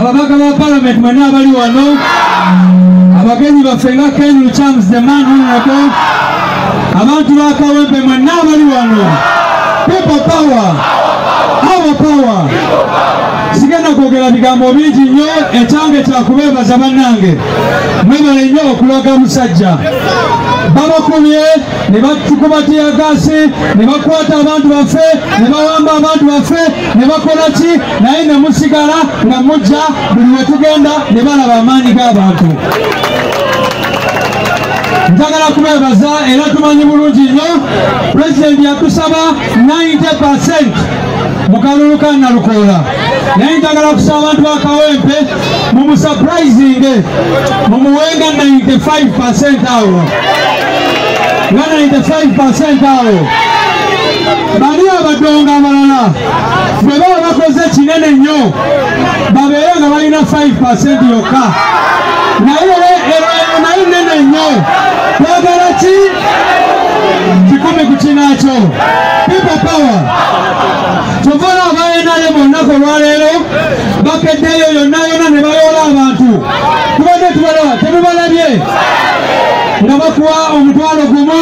ababaka ba parliament mwenna abali wano abagenyi baffe nga Ken Charles the man honorable abantu ba Kawempe mwenna abali wano people power our power sigenda kwogera bigambo bingi nnyo ekyange kyakubeebaza bannange mwebale nnyo okulaga musajja babakubye ne batukuba tiyagasi ne bakwata abantu baffe ne bawamba abantu baffe ne bakola ki naye ne musigala nga mujja buli we tugenda ne balaba amaanyi g'abantu njagala kubeebaza era tumanyi bulungi nnyo pulezidenti yatusaba 90% mukalulu ka Nalukoola naye njagala kusaba abantu ba Kawempe mumusurprisinge mumuwenga 95% awo nga 95% awo bali abadonga abalala bwe baba bakoze kinene nnyo babeere nga balina 5% yokka naye nene nnyo twagala ki 10 ku kinakyo people power tuvola abayenale mu lunaku olwaleero bakeddeyo yonna ne bayoola abantu tubadde tubalawa temubalabye nga bakuwa omutwalo gumu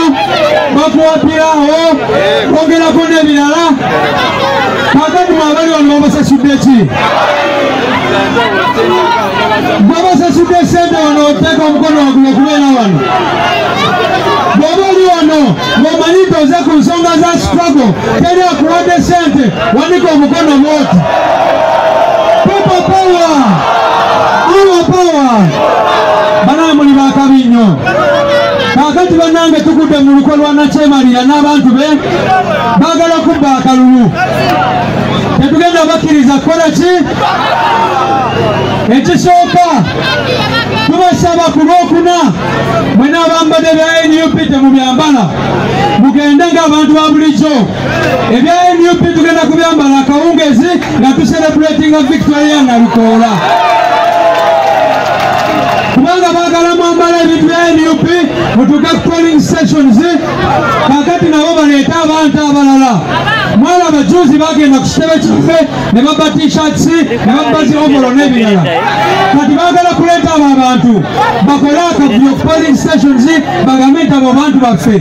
bakuwa piraawo bongerako n'ebirala kakati mwabali wano babasasudde ki babasasudde sente wano oteeka omukono waggulu okubeera wano bw'oba oli wano ng'omanyi ntoze ku nsonga za struggle teri akuwadde sente wanika omukono mwoti people power our power banaye muli bakabi nnyo kakati bannange tukudde mu luko lwa Nakyemalira n'abantu be baagala kubba akalulu tetugenda bakkiriza kukola ki ekisooka tubasaba ku Lwokuna mwena abambadde bya NUP temubyambala mugende ng'abantu ba bulijjo ebya NUP tugenda kubyambala akawungezi nga tucelebratinga victory ya Nalukoola kubanga baagala mwambala ebintu bya NUP mutuuke ku polling stations kakati nabo baleete abantu abalala mwalaba juzi bagenda ku kitebe kyaffe ne babba t-shirts ne babba zi ovolo n'ebirala kati baagala kuleeta abo abantu bakole akavuyo ku polling stations bagambe nti abo bantu baffe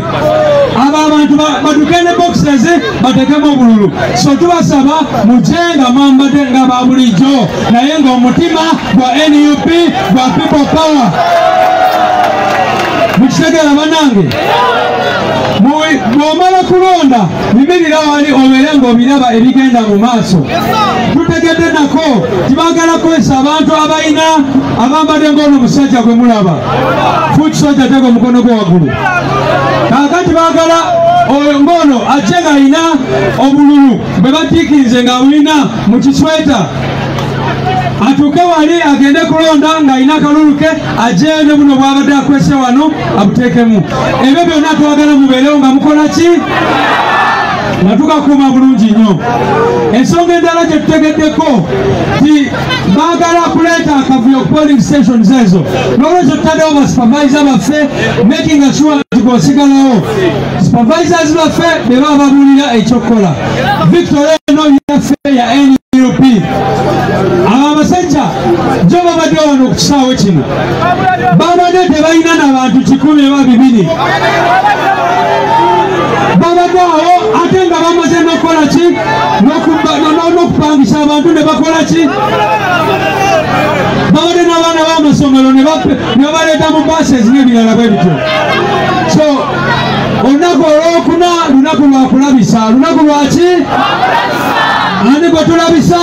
abo abantu baduke ne boxes batekemu obululu so tubasaba mujenga mwambadde nga ba bulijjo naye ng'omutima gwa NUP gwa people power mukitegeera bannange bw'omala kulonda bimirira wali obeere ng'obiraba ebigenda mu maaso tutegedde nako tibaagala kwesa abantu abalina abambadde ng'ono omusajja gwe mulaba fuuti soja tega omukono gwe waggulu kaakati baagala ng'ono ajje ng'alina obululu bwe batiikirize ng'abulina mu kisweta atuuke wali agende kulonda ng'alina akalulu ke ajje ne buno bw'abadde akwese wano abuteekemu ebyo byonna twagala mubeerewo nga mukola ki nga tukakuuma bulungi nnyo ensonga endala gye tutegeddeko ti baagala kuleeta akavuyo ku polling stations ezo n'olwekyo tutaddewo basupervisor baffe making sure nti g'osigalawo supervisors baffe be baba babuulira ekyokukola victory eno yaffe ya NUP abo abasajja jo babadde wano ku kisaawe kino babadde tebalina n'abantu 120 babadde awo ate nga bamaze n'okukola ki n'okupangisa abantu ne bakola ki babadde n'abaana b'amasomero ne babaleeta mu buses n'ebirala bwe bityo so olunaku olwokuna lunaku lwakulabisa lunaku lwaki ani gwe tulabisa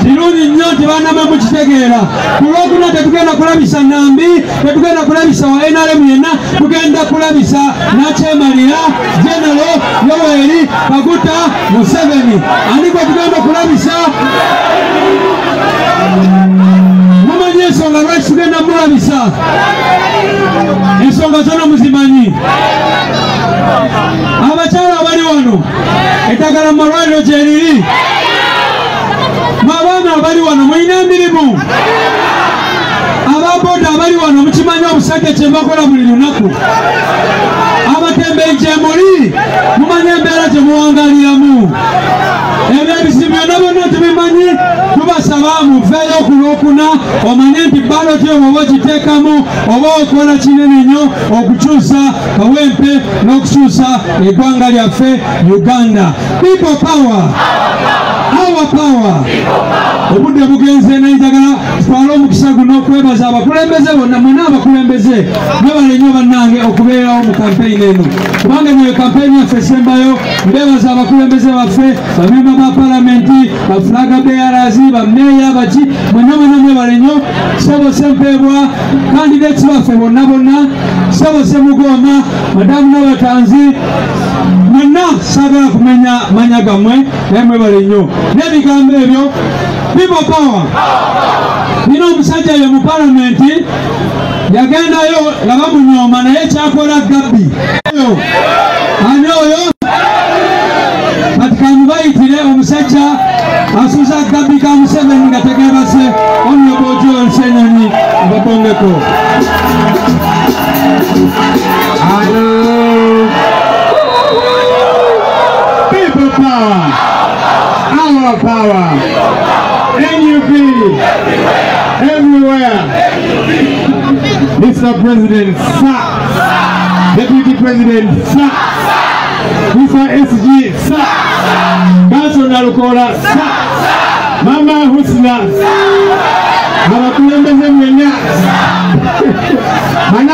kirungi nnyo nti bannamwe mukitegeera ku Lwokuna tetugenda kulabisa Nambi tetugenda kulabisa wa NRM yenna tugenda kulabisa Nakyemalira General Yoweri Kaguta Museveni ani gwe tugenda kulabisa mumanyi ensonga lwaki tugenda mulabisa ensonga zonna muzimanyi abakyala abali wano eddagala mu malwaliro gye liri abaana abali wano mulina emirimu ababoda abali wano mukimanyi obusajja kye bakola buli lunaku abatembeyi gye muli mumanyi embeera gye muwangaliramu ebyo ebizibu byonna byonna tubimanyi tubasa mbasaba muveeyo ku Lwokuna omanye nti bbaloti oba ogiteekamu oba okola kinene nnyo okukyusa Kawempe n'okukyusa eggwanga lyaffe Uganda. People power. Our power. Obudde bugenze naye njagala tutwale omukisa guno okwebaza abakulembeze bonna mwena abakulembeze mwebale nnyo bannange okubeerawo mu kampeyini eno kubanga nayo kampeyini yaffe esembayo. Mbebaza abakulembeze baffe bamemba ba palamenti bafulaga bearers bameeya baki mwena mwebale nnyo. Ssebo Ssempeebwa candidates baffe bonna Ssebo Ssemugoma madamu n'abatanzi mwena saagala kumenya manya gammwe naye mwebale nnyo n'ebigambo ebyo. People power. Nina omusajja ye mu palamenti yagendayo nga bamunyooma naye kyakola Gabby ani oyo kati kamubayitire omusajja asuuza Gabby ka Museveni nga tegeebase Honorable Joel Ssenyonyi abakongeko. People power. Our power. NUP everywhere. Mr. President, sir. Deputy President, sir. Mr. SG, sir. Councilor Nalukola, sir. Mama Husna, abakulembeze mwena.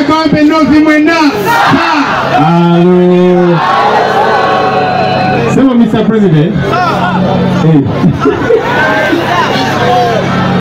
Kawempe North mwena, sir. Hello. Say what, Mr. President. Hey.